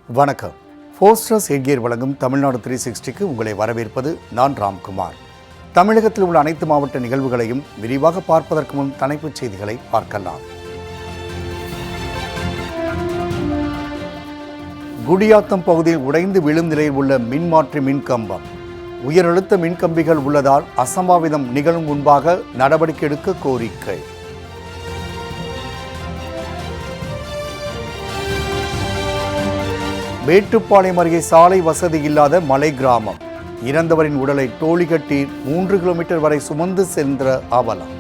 வணக்கம். ஃபோர்ஸ்ட்ரஸ் எட்கியர் வழங்கும் தமிழ்நாடு 360க்கு உங்களை வரவேற்பது நான் ராம்குமார். தமிழகத்தில் உள்ள அனைத்து மாவட்ட நிகழ்வுகளையும் விரிவாக பார்ப்பதற்கு முன் தலைப்புச் செய்திகளை பார்க்கலாம். குடியாத்தம் பகுதியில் உடைந்து விழும் நிலையில் உள்ள மின்மாற்றி மின்கம்பம். உயரழுத்த மின்கம்பிகள் உள்ளதால் அசம்பாவிதம் நிகழும் முன்பாக நடவடிக்கை எடுக்க கோரிக்கை. மேட்டுப்பாளையம் அருகே சாலை வசதி இல்லாத மலை கிராமம். இறந்தவரின் உடலை டோலி கட்டி 3 கிலோமீட்டர் வரை சுமந்து சென்ற அவலம்.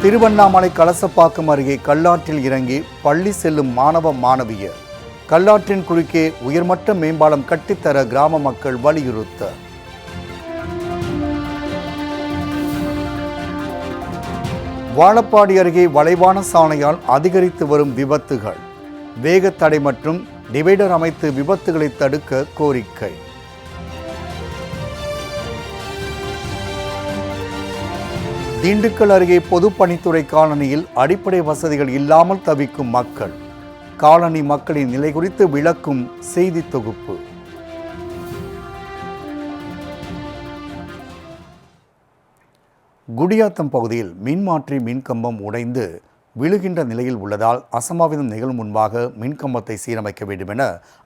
திருவண்ணாமலை கலசப்பாக்கம் அருகே கல்லாற்றில் இறங்கி பள்ளி செல்லும் மாணவ மாணவியர். கல்லாற்றின் குறுக்கே உயர்மட்ட மேம்பாலம் கட்டித்தர கிராம மக்கள் வலியுறுத்த. வாழப்பாடி அருகே வளைவான சாலையால் அதிகரித்து வரும் விபத்துகள். வேகத்தடை மற்றும் டிவைடர் அமைத்து விபத்துகளை தடுக்க கோரிக்கை. திண்டுக்கல் அருகே பொதுப்பணித்துறை காலனியில் அடிப்படை வசதிகள் இல்லாமல் தவிக்கும் மக்கள். காலனி மக்களின் நிலை குறித்து விளக்கும் செய்தி தொகுப்பு. குடியாத்தம் பகுதியில் மின்மாற்றி மின்கம்பம் உடைந்து விழுகின்ற நிலையில் உள்ளதால் அசம்பாவிதம் நிகழும் முன்பாக மின்கம்பத்தை சீரமைக்க வேண்டும் என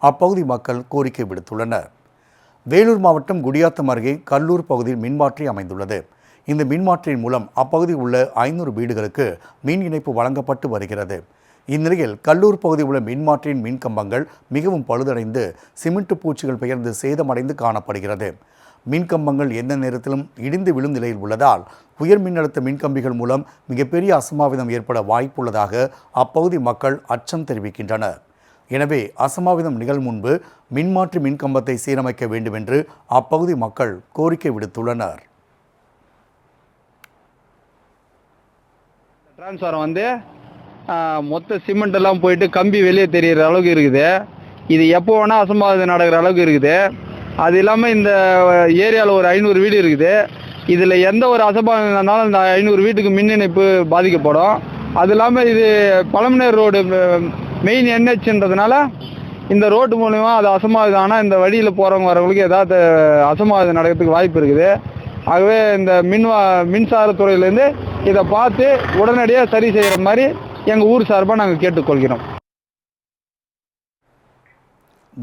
அப்பகுதி மக்கள் கோரிக்கை விடுத்துள்ளனர். வேலூர் மாவட்டம் குடியாத்தம் அருகே கல்லூர் பகுதியில் மின்மாற்றி அமைந்துள்ளது. இந்த மின்மாற்றியின் மூலம் அப்பகுதியில் உள்ள 500 வீடுகளுக்கு மின் இணைப்பு வழங்கப்பட்டு வருகிறது. இந்நிலையில் கல்லூர் பகுதியில் உள்ள மின்மாற்றியின் மின்கம்பங்கள் மிகவும் பழுதடைந்து சிமெண்ட் பூச்சிகள் பெயர்ந்து சேதமடைந்து காணப்படுகிறது. மின்கம்பங்கள் எந்த நேரத்திலும் இடிந்து விழும் நிலையில் உள்ளதால் உயர் மின்னழுத்த மின்கம்பிகள் மூலம் மிகப்பெரிய அசம்பாவிதம் ஏற்பட வாய்ப்புள்ளதாக அப்பகுதி மக்கள் அச்சம் தெரிவிக்கின்றனர். எனவே அசம்பாவிதம் நிகழும் முன்பு மின்மாற்றி மின்கம்பத்தை சீரமைக்க வேண்டும் என்று அப்பகுதி மக்கள் கோரிக்கை விடுத்துள்ளனர். டிரான்ஸ்ஃபாரம் மொத்த சிமெண்ட் எல்லாம் போயிட்டு கம்பி வெளியே தெரிகிற அளவுக்கு இருக்குது. இது எப்போ வேணால் அசம்பாவிதம் நடக்கிற அளவுக்கு இருக்குது. அது இல்லாமல் இந்த ஏரியாவில் ஒரு 500 வீடு இருக்குது. இதில் எந்த ஒரு அசம்பாவிதம் இருந்தாலும் இந்த 500 வீட்டுக்கு மின் இணைப்பு பாதிக்கப்படும். அது இல்லாமல் இது பழமநேர் ரோடு மெயின் என்ஹெச்ன்றதுனால இந்த ரோட்டு மூலிமா அது அசம்பாவிதம் ஆனால் இந்த வழியில் போகிறவங்க வரவங்களுக்கு ஏதாவது அசம்பாவிதம் நடக்கிறதுக்கு வாய்ப்பு இருக்குது. ஆகவே இந்த மின்சாரத்துறையிலேருந்து இதை பார்த்து உடனடியாக சரி செய்கிற மாதிரி எங்கள் ஊர் சார்பாக நாங்கள் கேட்டுக்கொள்கிறோம்.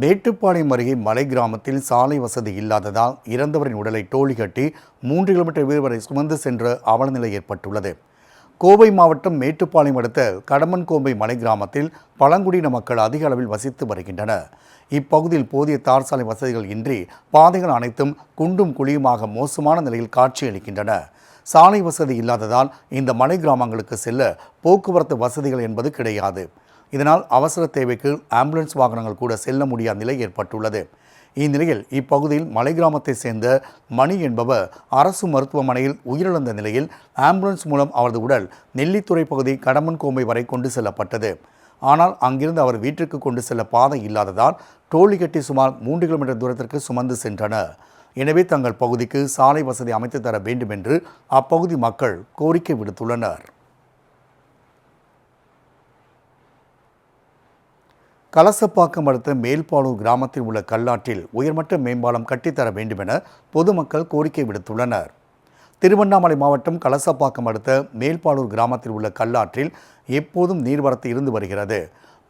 மேட்டுப்பாளையம் அருகே மலை கிராமத்தில் சாலை வசதி இல்லாததால் இறந்தவரின் உடலை டோலி கட்டி 3 கிலோமீட்டர் வரை சுமந்து சென்ற அவலநிலை ஏற்பட்டுள்ளது. கோவை மாவட்டம் மேட்டுப்பாளையம் அடுத்த கடமன்கோம்பை மலை கிராமத்தில் பழங்குடியின மக்கள் அதிக அளவில் வசித்து வருகின்றனர். இப்பகுதியில் போதிய தார் சாலை வசதிகள் இன்றி பாதைகள் அனைத்தும் குண்டும் குழியுமாக மோசமான நிலையில் காட்சியளிக்கின்றன. சாலை வசதி இல்லாததால் இந்த மலை கிராமங்களுக்கு செல்ல போக்குவரத்து வசதிகள் என்பது கிடையாது. இதனால் அவசர தேவைக்கு ஆம்புலன்ஸ் வாகனங்கள் கூட செல்ல முடியாத நிலை ஏற்பட்டுள்ளது. இந்நிலையில் இப்பகுதியில் மலை கிராமத்தை சேர்ந்த மணி என்பவர் அரசு மருத்துவமனையில் உயிரிழந்த நிலையில் ஆம்புலன்ஸ் மூலம் அவரது உடல் நெல்லித்துறை பகுதி கடமன்கோம்பை வரை கொண்டு செல்லப்பட்டது. ஆனால் அங்கிருந்து அவர் வீட்டிற்கு கொண்டு செல்ல பாதை இல்லாததால் டோலி கட்டி சுமார் 3 கிலோமீட்டர் தூரத்திற்கு சுமந்து சென்றனர். எனவே தங்கள் பகுதிக்கு சாலை வசதி அமைத்து தர வேண்டும் என்று அப்பகுதி மக்கள் கோரிக்கை விடுத்துள்ளனர். கலசப்பாக்கம் அடுத்த மேல்பாலூர் கிராமத்தில் உள்ள கல்லாற்றில் உயர்மட்ட மேம்பாலம் கட்டித்தர வேண்டும் என பொதுமக்கள் கோரிக்கை விடுத்துள்ளனர். திருவண்ணாமலை மாவட்டம் கலசப்பாக்கம் அடுத்த மேல்பாலூர் கிராமத்தில் உள்ள கல்லாற்றில் எப்போதும் நீர்வரத்து இருந்து வருகிறது.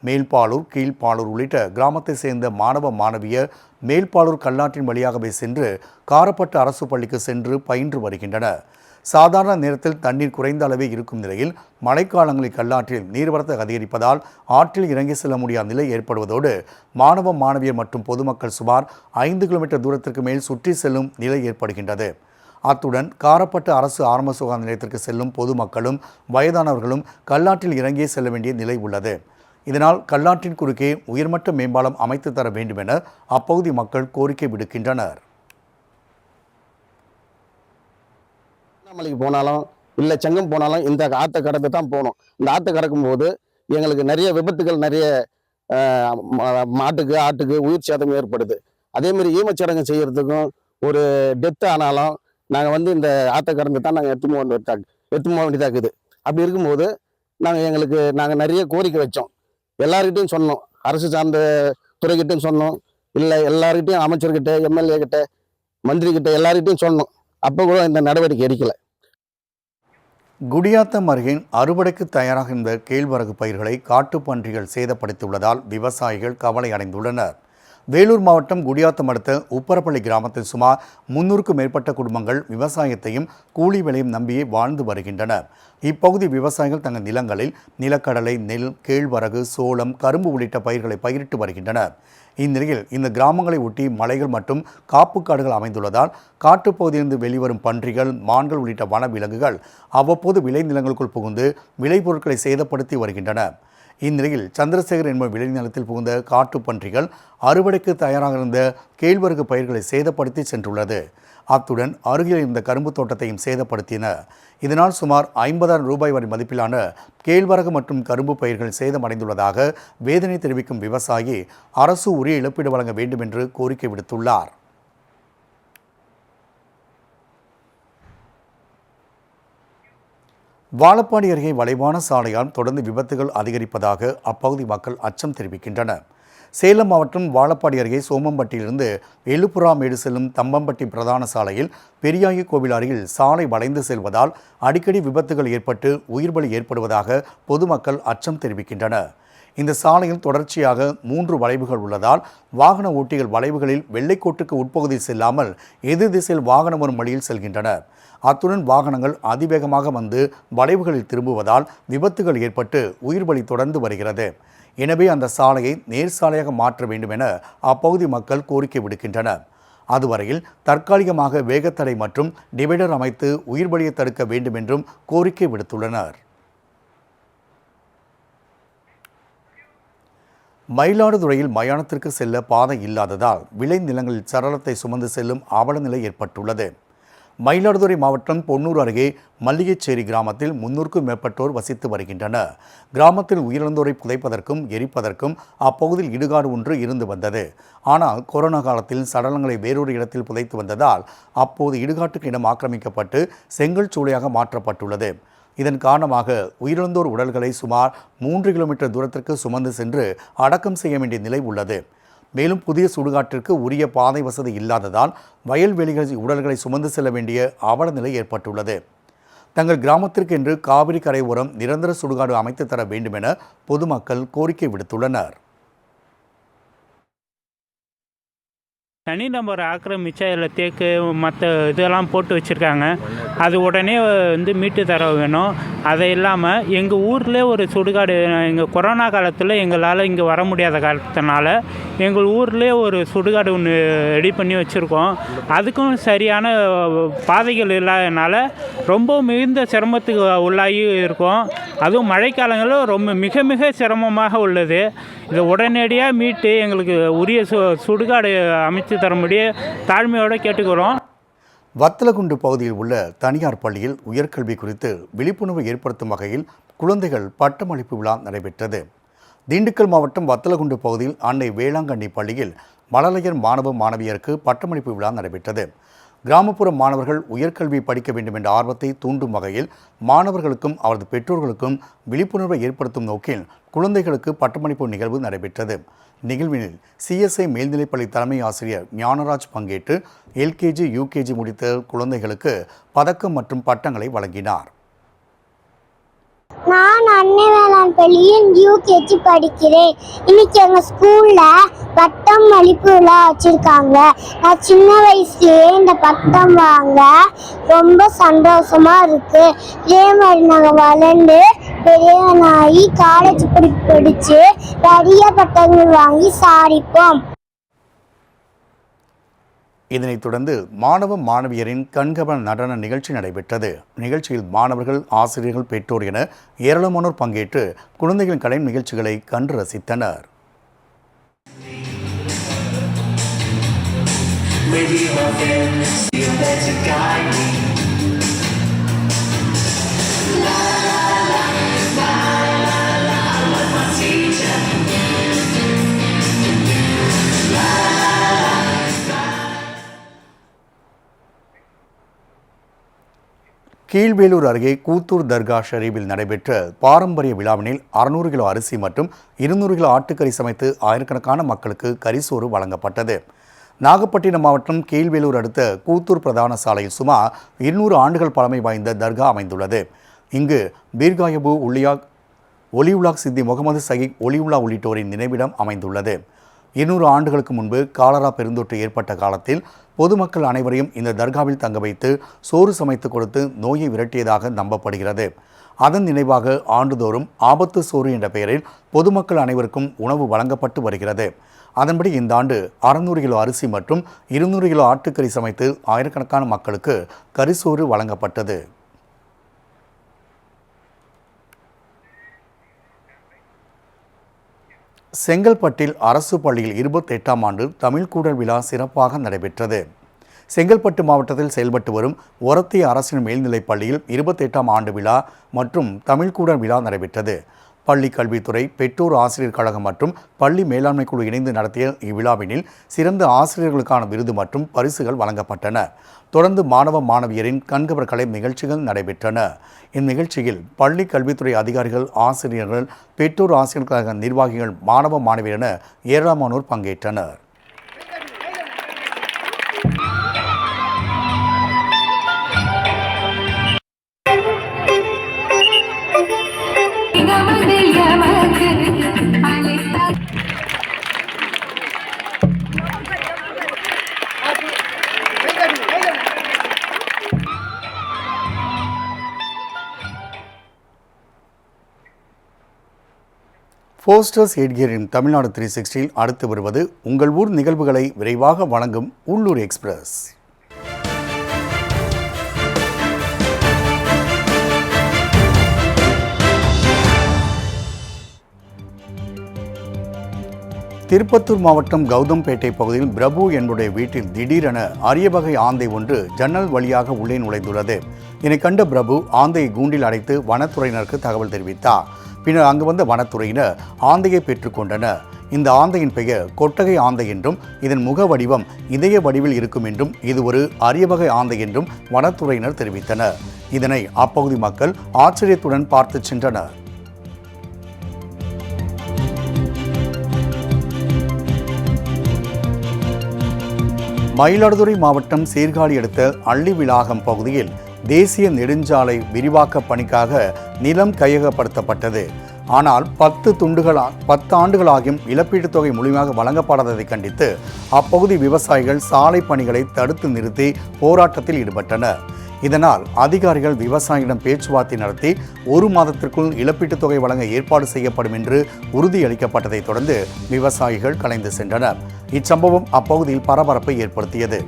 மேல்பாலூர், கீழ்பாலூர் உள்ளிட்ட கிராமத்தை சேர்ந்த மாணவ மாணவியர் மேல்பாலூர் கல்லாற்றின் வழியாகவே சென்று காரப்பட்டு அரசு பள்ளிக்கு சென்று பயின்று வருகின்றனர். சாதாரண நேரத்தில் தண்ணீர் குறைந்த அளவே இருக்கும் நிலையில் மழைக்காலங்களில் கல்லாற்றில் நீர்வரத்து அதிகரிப்பதால் ஆற்றில் இறங்கி செல்ல முடியாத நிலை ஏற்படுவதோடு மாணவ மாணவியர் மற்றும் பொதுமக்கள் சுமார் 5 கிலோமீட்டர் தூரத்திற்கு மேல் சுற்றி செல்லும் நிலை ஏற்படுகின்றது. அத்துடன் காரப்பட்டு அரசு ஆரம்ப சுகாதார நிலையத்திற்கு செல்லும் பொதுமக்களும் வயதானவர்களும் கல்லாற்றில் இறங்கியே செல்ல வேண்டிய நிலை உள்ளது. இதனால் கல்லாற்றின் குறுக்கே உயர்மட்ட மேம்பாலம் அமைத்து தர வேண்டும் என அப்பகுதி மக்கள் கோரிக்கை விடுக்கின்றனர். மலைக்கு போனாலும் இல்லை செங்கம் போனாலும் இந்த ஆற்றை கடந்து தான் போகணும். இந்த ஆற்றை கடக்கும்போது எங்களுக்கு நிறைய விபத்துகள், நிறைய மாட்டுக்கு ஆட்டுக்கு உயிர் சேதம் ஏற்படுது. அதேமாதிரி ஈமச்சடங்கு செய்யறதுக்கும் ஒரு டெத் ஆனாலும் நாங்கள் இந்த ஆற்றை கடந்து தான் நாங்கள் எத்துமோ வேண்டியதாக இருக்குது. அப்படி இருக்கும்போது நாங்கள் நிறைய கோரிக்கை வச்சோம். எல்லார்கிட்டையும் சொன்னோம், அரசு சார்ந்த துறைகிட்டையும் சொன்னோம், இல்லை எல்லார்கிட்டையும் அமைச்சர்கிட்ட, எம்எல்ஏ கிட்ட, மந்திரி கிட்ட எல்லார்கிட்டையும் சொன்னோம். அப்போ கூட இந்த நடவடிக்கை எடுக்கலை. குடியாத்தம் அருகே அறுவடைக்கு தயாராக இருந்த கேழ்வரகு பயிர்களை காட்டுப்பன்றிகள் சேதப்படுத்தியுள்ளதால் விவசாயிகள் கவலை அடைந்துள்ளனர். வேலூர் மாவட்டம் குடியாத்தம் அடுத்த உப்பரப்பள்ளி கிராமத்தில் சுமார் 300க்கும் மேற்பட்ட குடும்பங்கள் விவசாயத்தையும் கூலி வேலையும் நம்பியே வாழ்ந்து வருகின்றனர். இப்பகுதி விவசாயிகள் தங்கள் நிலங்களில் நிலக்கடலை, நெல், கேழ்வரகு, சோளம், கரும்பு உள்ளிட்ட பயிர்களை பயிரிட்டு வருகின்றனர். இந்நிலையில் இந்த கிராமங்களை ஒட்டி மலைகள் மற்றும் காப்பு காடுகள் அமைந்துள்ளதால் காட்டுப்பகுதியிலிருந்து வெளிவரும் பன்றிகள், மான்கள் உள்ளிட்ட வனவிலங்குகள் அவ்வப்போது விளைநிலங்களுக்குள் புகுந்து விளைபொருட்களை சேதப்படுத்தி வருகின்றன. இந்நிலையில் சந்திரசேகர் என்பவர் விளைநிலத்தில் புகுந்த காட்டுப்பன்றிகள் அறுவடைக்கு தயாராக இருந்த கேழ்வரகு பயிர்களை சேதப்படுத்தி சென்றுள்ளது. அத்துடன் அருகில் இருந்த கரும்பு தோட்டத்தையும் சேதப்படுத்தின. இதனால் சுமார் 50,000 ரூபாய் வரை மதிப்பிலான கேழ்வரகு மற்றும் கரும்பு பயிர்கள் சேதமடைந்துள்ளதாக வேதனை தெரிவிக்கும் விவசாயி அரசு உரிய இழப்பீடு வழங்க வேண்டும் என்று கோரிக்கை விடுத்துள்ளார். வாழப்பாடி அருகே வளைவான சாலையால் தொடர்ந்து விபத்துகள் அதிகரிப்பதாக அப்பகுதி மக்கள் அச்சம் தெரிவிக்கின்றனர். சேலம் மாவட்டம் வாழப்பாடி அருகே சோமம்பட்டியிலிருந்து எழுப்புறாமேடு செல்லும் தம்பம்பட்டி பிரதான சாலையில் பெரியாயி கோவில் அருகில் சாலை வளைந்து செல்வதால் அடிக்கடி விபத்துகள் ஏற்பட்டு உயிர் பலி ஏற்படுவதாக பொதுமக்கள் அச்சம் தெரிவிக்கின்றனர். இந்த சாலையில் தொடர்ச்சியாக 3 வளைவுகள் உள்ளதால் வாகன ஓட்டிகள் வளைவுகளில் வெள்ளைக்கோட்டுக்கு உட்பகுதியில் செல்லாமல் எதிர் திசையில் வாகனம் வரும் வழியில் செல்கின்றனர். அத்துடன் வாகனங்கள் அதிவேகமாக வந்து வளைவுகளில் திரும்புவதால் விபத்துகள் ஏற்பட்டு உயிர் பலி தொடர்ந்து வருகிறது. எனவே அந்த சாலையை நேர் சாலையாக மாற்ற வேண்டும் என அப்பகுதி மக்கள் கோரிக்கை விடுக்கின்றனர். அதுவரையில் தற்காலிகமாக வேகத்தடை மற்றும் டிவைடர் அமைத்து உயிர் பலியை தடுக்க வேண்டும் என்றும் கோரிக்கை விடுத்துள்ளனர். மயிலாடுதுறையில் மயானத்திற்கு செல்ல பாதை இல்லாததால் விளைநிலங்களில் சரளத்தை சுமந்து செல்லும் அவலநிலை ஏற்பட்டுள்ளது. மயிலாடுதுறை மாவட்டம் பொன்னூர் அருகே மல்லிகைச்சேரி கிராமத்தில் 300க்கும் மேற்பட்டோர் வசித்து வருகின்றனர். கிராமத்தில் உயிரிழந்தோரை புதைப்பதற்கும் எரிப்பதற்கும் அப்பகுதியில் இடுகாடு ஒன்று இருந்து வந்தது. ஆனால் கொரோனா காலத்தில் சடலங்களை வேறொரு இடத்தில் புதைத்து வந்ததால் அப்போது இடுகாட்டுக்கு இடம் ஆக்கிரமிக்கப்பட்டு செங்கல் சூளையாக மாற்றப்பட்டுள்ளது. இதன் காரணமாக உயிரிழந்தோர் உடல்களை சுமார் 3 கிலோமீட்டர் தூரத்திற்கு சுமந்து சென்று அடக்கம் செய்ய வேண்டிய நிலை உள்ளது. மேலும் புதிய சுடுகாட்டிற்கு உரிய பாதை வசதி இல்லாததால் வயல்வெளிகளில் உடல்களை சுமந்து செல்ல வேண்டிய அவல நிலை ஏற்பட்டுள்ளது. தங்கள் கிராமத்திற்கு என்று காவிரி கரை ஓரம் நிரந்தர சுடுகாடு அமைத்து தர வேண்டும் என பொதுமக்கள் கோரிக்கை விடுத்துள்ளனர். தனி நபர் ஆக்கிரமிச்சா இதில் தேக்கு மற்ற இதெல்லாம் போட்டு வச்சுருக்காங்க. அது உடனே மீட்டு தர வேணும். அதை இல்லாமல் எங்கள் ஊரில் ஒரு சுடுகாடு, எங்கள் கொரோனா காலத்தில் எங்களால் இங்கே வர முடியாத காலத்தினால எங்கள் ஊர்லேயே ஒரு சுடுகாடு ஒன்று ரெடி பண்ணி வச்சுருக்கோம். அதுக்கும் சரியான பாதைகள் இல்லாதனால ரொம்ப மிகுந்த சிரமத்துக்கு உள்ளாகி இருக்கோம். அதுவும் மழைக்காலங்களில் ரொம்ப மிக மிக சிரமமாக உள்ளது. இதை உடனடியாக மீட்டு எங்களுக்கு உரிய சுடுகாடு அமைத்து தரும்படி தாழ்மையோடு கேட்டுக்கிறோம். வத்தலகுண்டு பகுதியில் உள்ள தனியார் பள்ளியில் உயர்கல்வி குறித்து விழிப்புணர்வு ஏற்படுத்தும் வகையில் குழந்தைகள் பட்டமளிப்பு விழா நடைபெற்றது. திண்டுக்கல் மாவட்டம் வத்தலகுண்டு பகுதியில் அன்னை வேளாங்கண்ணி பள்ளியில் மழலையர் மாணவ மாணவியருக்கு பட்டமளிப்பு விழா நடைபெற்றது. கிராமப்புற மாணவர்கள் உயர்கல்வி படிக்க வேண்டும் என்ற ஆர்வத்தை தூண்டும் வகையில் மாணவர்களுக்கும் அவரது பெற்றோர்களுக்கும் விழிப்புணர்வை ஏற்படுத்தும் நோக்கில் குழந்தைகளுக்கு பட்டமளிப்பு நிகழ்வு நடைபெற்றது. நிகழ்வினில் சிஎஸ்ஐ மேல்நிலைப்பள்ளி தலைமை ஆசிரியர் ஞானராஜ் பங்கேற்று எல்கேஜி, யூகேஜி முடித்த குழந்தைகளுக்கு பதக்கம் மற்றும் பட்டங்களை வழங்கினார். நான் அன்னை வேளாண் பள்ளியில் யூகேஜி படிக்கிறேன். இன்னைக்கு எங்க ஸ்கூல்ல பட்டம் அளிப்பு விழா வச்சிருக்காங்க. நான் சின்ன வயசுலயே இந்த பட்டம் வாங்க ரொம்ப சந்தோஷமா இருக்கு. இதே மாதிரி நாங்க வளர்ந்து பெரியவனாகி காலேஜ் படிச்சு நிறைய பட்டங்கள் வாங்கி சாதிப்போம். இதனைத் தொடர்ந்து மாணவ மாணவியரின் கண்கவர் நடன நிகழ்ச்சி நடைபெற்றது. நிகழ்ச்சியில் மாணவர்கள், ஆசிரியர்கள், பெற்றோர் என ஏராளமானோர் பங்கேற்று குழந்தைகளின் கலை நிகழ்ச்சிகளை கண்டு ரசித்தனர். கீழ்வேலூர் அருகே கூத்தூர் தர்கா ஷரீஃபில் நடைபெற்ற பாரம்பரிய விழாவினில் 600 கிலோ அரிசி மற்றும் 200 கிலோ ஆட்டுக்கறி சமைத்து ஆயிரக்கணக்கான மக்களுக்கு கரிசோறு வழங்கப்பட்டது. நாகப்பட்டினம் மாவட்டம் கீழ்வேலூர் அடுத்த கூத்தூர் பிரதான சாலையில் சுமார் 200 ஆண்டுகள் பழமை வாய்ந்த தர்கா அமைந்துள்ளது. இங்கு பீர்காயபு ஒலியுல்லாஹ் சித்தி முகமது சயீத் ஒலியுல்லா உள்ளிட்டோரின் நினைவிடம் அமைந்துள்ளது. 200 ஆண்டுகளுக்கு முன்பு காலரா பெருந்தொற்று ஏற்பட்ட காலத்தில் பொதுமக்கள் அனைவரையும் இந்த தர்காவில் தங்க வைத்து சோறு சமைத்து கொடுத்து நோயை விரட்டியதாக நம்பப்படுகிறது. அதன் நினைவாக ஆண்டுதோறும் ஆபத்து சோறு என்ற பெயரில் பொதுமக்கள் அனைவருக்கும் உணவு வழங்கப்பட்டு வருகிறது. அதன்படி இந்த ஆண்டு 600 கிலோ அரிசி மற்றும் 200 கிலோ ஆட்டுக்கறி சமைத்து ஆயிரக்கணக்கான மக்களுக்கு கரிசோறு வழங்கப்பட்டது. செங்கல்பட்டில் அரசு பள்ளியில் 28ஆம் ஆண்டு தமிழ் கூடல் விழா சிறப்பாக நடைபெற்றது. செங்கல்பட்டு மாவட்டத்தில் செயல்பட்டு வரும் ஒரத்தி அரசின் மேல்நிலைப் பள்ளியில் 28ஆம் ஆண்டு விழா மற்றும் தமிழ் கூடல் விழா நடைபெற்றது. பள்ளி கல்வித்துறை, பெற்றோர் ஆசிரியர் கழகம் மற்றும் பள்ளி மேலாண்மை குழு இணைந்து நடத்திய இவ்விழாவினில் சிறந்த ஆசிரியர்களுக்கான விருது மற்றும் பரிசுகள் வழங்கப்பட்டன. தொடர்ந்து மாணவ மாணவியரின் கண்கவர் கலை நிகழ்ச்சிகள் நடைபெற்றன. இந்நிகழ்ச்சியில் பள்ளி கல்வித்துறை அதிகாரிகள், ஆசிரியர்கள், பெற்றோர் ஆசிரியர் கழக நிர்வாகிகள், மாணவ மாணவியர் என ஏராளமானோர் பங்கேற்றனர். போஸ்டர்ஸ் எட்கியரின் தமிழ்நாடு 360 அடுத்து வருவது உங்கள் ஊர் நிகழ்வுகளை விரைவாக வழங்கும் உள்ளூர் எக்ஸ்பிரஸ். திருப்பத்தூர் மாவட்டம் கௌதம்பேட்டை பகுதியில் பிரபு என்புடைய வீட்டில் திடீரென அரிய வகை ஆந்தை ஒன்று ஜன்னல் வழியாக உள்ளே நுழைந்துள்ளது. இதனை கண்ட பிரபு ஆந்தையை கூண்டில் அடைத்து வனத்துறையினருக்கு தகவல் தெரிவித்தார். பின்னர் அங்கு வந்த வனத்துறையினர் ஆந்தையை பெற்றுக்கொண்டனர். இந்த ஆந்தையின் பெயர் கொட்டகை ஆந்தை என்றும் இதன் முக வடிவம் இதய வடிவில் இருக்கும் என்றும் இது ஒரு அரிய வகை ஆந்தை என்றும் வனத்துறையினர் தெரிவித்தனர். இதனை அப்பகுதி மக்கள் ஆச்சரியத்துடன் பார்த்து சென்றனர். மயிலாடுதுறை மாவட்டம் சீர்காழி அடுத்த அள்ளிவிளாகம் பகுதியில் தேசிய நெடுஞ்சாலை விரிவாக்க பணிக்காக நிலம் கையகப்படுத்தப்பட்டது. ஆனால் 10 ஆண்டுகளாகியும் இழப்பீட்டுத் தொகை முழுமையாக வழங்கப்படாததை கண்டித்து அப்பகுதி விவசாயிகள் சாலை பணிகளை தடுத்து நிறுத்தி போராட்டத்தில் ஈடுபட்டனர். இதனால் அதிகாரிகள் விவசாயிகளிடம் பேச்சுவார்த்தை நடத்தி 1 மாதத்திற்குள் இழப்பீட்டுத் தொகை வழங்க ஏற்பாடு செய்யப்படும் என்று உறுதியளிக்கப்பட்டதை தொடர்ந்து விவசாயிகள் கலைந்து சென்றனர். இச்சம்பவம் அப்பகுதியில் பரபரப்பை ஏற்படுத்தியது.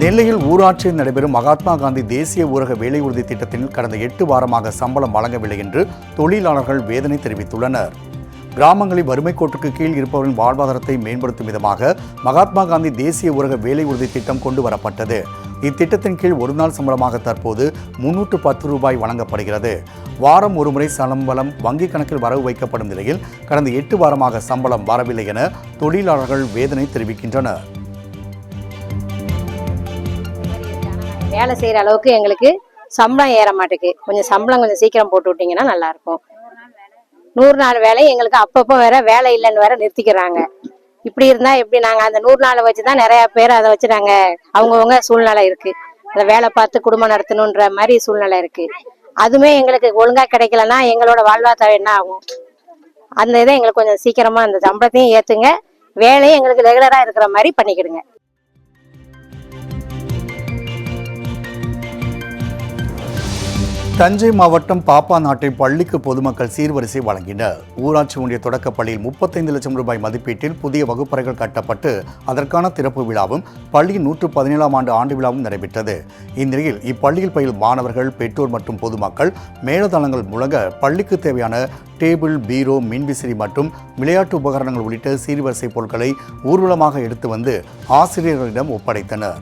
நெல்லையில் ஊராட்சியில் நடைபெறும் மகாத்மா காந்தி தேசிய ஊரக வேலை உறுதி திட்டத்தில் கடந்த 8 வாரமாக சம்பளம் வழங்கவில்லை என்று தொழிலாளர்கள் வேதனை தெரிவித்துள்ளனர். கிராமங்களில் வறுமை கோட்டுக்கு கீழ் இருப்பவர்களின் வாழ்வாதாரத்தை மேம்படுத்தும் விதமாக மகாத்மா காந்தி தேசிய ஊரக வேலை உறுதி திட்டம் கொண்டு வரப்பட்டது. இத்திட்டத்தின் கீழ் ஒரு நாள் சம்பளமாக தற்போது 310 ரூபாய் வழங்கப்படுகிறது. வாரம் ஒருமுறை சம்பளம் வங்கி கணக்கில் வரவு வைக்கப்படும் நிலையில் கடந்த 8 வாரமாக சம்பளம் வரவில்லை என தொழிலாளர்கள் வேதனை தெரிவிக்கின்றனர். வேலை செய்கிற அளவுக்கு எங்களுக்கு சம்பளம் ஏற மாட்டேங்குது. கொஞ்சம் சம்பளம் கொஞ்சம் சீக்கிரம் போட்டு விட்டீங்கன்னா நல்லா இருக்கும். 100 நாள் வேலை எங்களுக்கு அப்பப்போ வேலை இல்லைன்னு நிறுத்திக்கிறாங்க. இப்படி இருந்தா எப்படி? நாங்கள் அந்த 100 நாளை வச்சுதான் நிறைய பேர் அதை வச்சு நாங்கள் அவங்கவுங்க சூழ்நிலை இருக்கு. அதை வேலை பார்த்து குடும்பம் நடத்தணுன்ற மாதிரி சூழ்நிலை இருக்கு. அதுவுமே எங்களுக்கு ஒழுங்கா கிடைக்கலன்னா எங்களோட வாழ்வாதாரம் என்ன ஆகும்? அந்த இதை எங்களுக்கு கொஞ்சம் சீக்கிரமா அந்த சம்பளத்தையும் ஏத்துங்க, வேலையும் எங்களுக்கு ரெகுலரா இருக்கிற மாதிரி பண்ணிக்கிடுங்க. தஞ்சை மாவட்டம் பாப்பாநாட்டில் பள்ளிக்கு பொதுமக்கள் சீர்வரிசை வழங்கினர். ஊராட்சி ஒன்றிய தொடக்கப் பள்ளியில் 35 லட்சம் ரூபாய் மதிப்பீட்டில் புதிய வகுப்பறைகள் கட்டப்பட்டு அதற்கான திறப்பு விழாவும் பள்ளியின் 117ஆம் ஆண்டு விழாவும் நடைபெற்றது. இந்நிலையில் இப்பள்ளியில் பயிலும் மாணவர்கள், பெற்றோர் மற்றும் பொதுமக்கள் மேளதாளங்கள் முழங்க பள்ளிக்கு தேவையான டேபிள், பீரோ, மின்விசிறி மற்றும் விளையாட்டு உபகரணங்கள் உள்ளிட்ட சீர்வரிசை பொருட்களை ஊர்வலமாக எடுத்து வந்து ஆசிரியர்களிடம் ஒப்படைத்தனர்.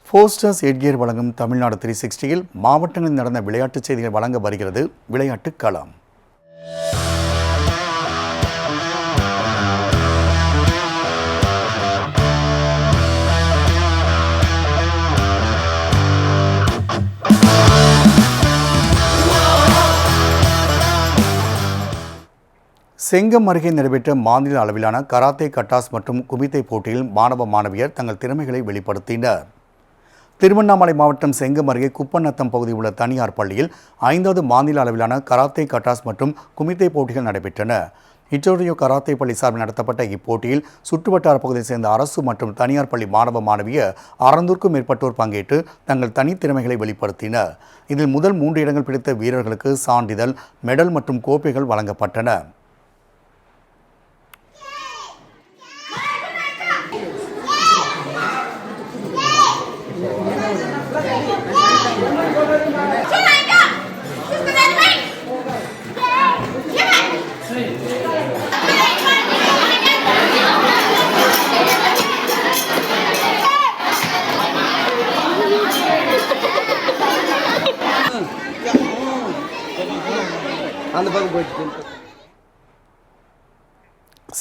ஃபோஸ்டர்ஸ் எட்கியர் வழங்கும் தமிழ்நாடு 360யில் மாவட்டங்களில் நடந்த விளையாட்டுச் செய்திகள் வழங்க வருகிறது விளையாட்டு களம். செங்கம் அருகே நடைபெற்ற மாநில அளவிலான கராத்தே கட்டாஸ் மற்றும் குமித்தை போட்டியில் மாணவ மாணவியர் தங்கள் திறமைகளை வெளிப்படுத்தினர். திருவண்ணாமலை மாவட்டம் செங்கம் அருகே குப்பநத்தம் பகுதியில் உள்ள தனியார் பள்ளியில் 5வது மாநில அளவிலான கராத்தே கட்டாஸ் மற்றும் குமித்தை போட்டிகள் நடைபெற்றன. இட்டோரியோ கராத்தே பள்ளி சார்பில் நடத்தப்பட்ட இப்போட்டியில் சுற்றுவட்டார பகுதியை சேர்ந்த அரசு மற்றும் தனியார் பள்ளி மாணவ மாணவியர் 600க்கும் மேற்பட்டோர் பங்கேற்று தங்கள் தனித்திறமைகளை வெளிப்படுத்தினர். இதில் முதல் 3 இடங்கள் பிடித்த வீரர்களுக்கு சான்றிதழ், மெடல் மற்றும் கோப்பைகள் வழங்கப்பட்டன.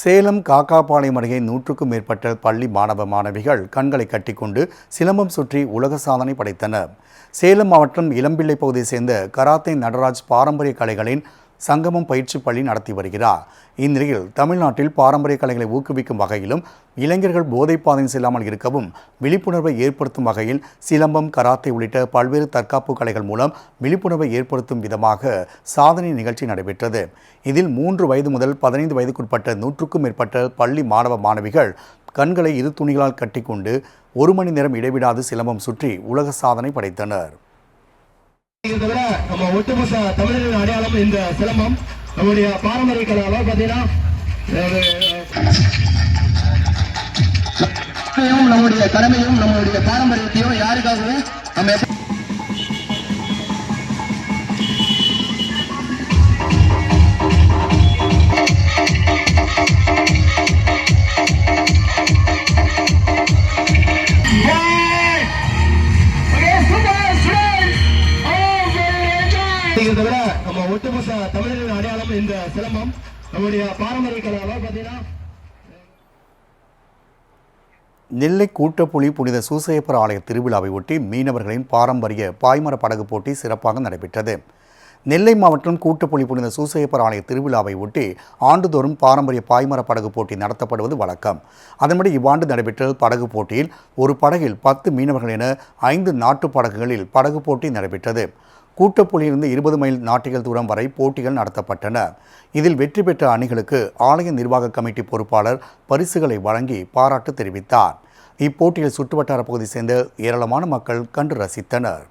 சேலம் காக்காபாளையம் அருகே 100க்கும் மேற்பட்ட பள்ளி மாணவ மாணவிகள் கண்களை கட்டிக்கொண்டு சிலம்பம் சுற்றி உலக சாதனை படைத்தனர். சேலம் மாவட்டம் இளம்பிள்ளை பகுதியை சேர்ந்த கராத்தே நடராஜ் பாரம்பரிய கலைகளின் சங்கமம் பயிற்சி பள்ளி நடத்தி வருகிறார். இந்நிலையில் தமிழ்நாட்டில் பாரம்பரிய கலைகளை ஊக்குவிக்கும் வகையிலும் இளைஞர்கள் போதைப் பாதையில் செல்லாமல் இருக்கவும் விழிப்புணர்வை ஏற்படுத்தும் வகையில் சிலம்பம், கராத்தே உள்ளிட்ட பல்வேறு தற்காப்பு கலைகள் மூலம் விழிப்புணர்வை ஏற்படுத்தும் விதமாக சாதனை நிகழ்ச்சி நடைபெற்றது. இதில் 3 வயது முதல் 15 வயதுக்குட்பட்ட 100க்கும் மேற்பட்ட பள்ளி மாணவ மாணவிகள் கண்களை 2 துணிகளால் கட்டிக்கொண்டு 1 மணி நேரம் இடைவிடாது சிலம்பம் சுற்றி உலக சாதனை படைத்தனர். இதை விட நம்ம ஒட்டுமொத்த தமிழரின் அடையாளம் இந்த சிலம்பம். நம்முடைய பாரம்பரிய கலை பார்த்தீங்கன்னா நம்முடைய கடமையும் நம்முடைய பாரம்பரியத்தையும் யாருக்காகவும் நம்ம இதை விட நம்ம ஒட்டுமொத்த தமிழரின் அடையாளம் இந்த சிலம்பம். நம்முடைய பாரம்பரிய கலை பார்த்தீங்கன்னா நெல்லை கூட்டப்புலி புனித சூசையப்பர் ஆலய திருவிழாவை ஒட்டி மீனவர்களின் பாரம்பரிய பாய்மர படகு போட்டி சிறப்பாக நடைபெற்றது. நெல்லை மாவட்டம் கூட்டப்புலி புனித சூசையப்பர் ஆலய திருவிழாவை ஒட்டி ஆண்டுதோறும் பாரம்பரிய பாய்மர படகு போட்டி நடத்தப்படுவது வழக்கம். அதன்படி இவ்வாண்டு நடைபெற்ற படகு போட்டியில் ஒரு படகில் 10 மீனவர்கள் என 5 நாட்டு படகுகளில் படகு போட்டி நடைபெற்றது. கூட்டப்புலியிலிருந்து 20 மைல் நாட்டிகள் தூரம் வரை போட்டிகள் நடத்தப்பட்டன. இதில் வெற்றி பெற்ற அணிகளுக்கு ஆலய நிர்வாக கமிட்டி பொறுப்பாளர் பரிசுகளை வழங்கி பாராட்டு தெரிவித்தார். இப்போட்டியில் சுற்றுவட்டார பகுதியை சேர்ந்த ஏராளமான மக்கள் கண்டு ரசித்தனர்.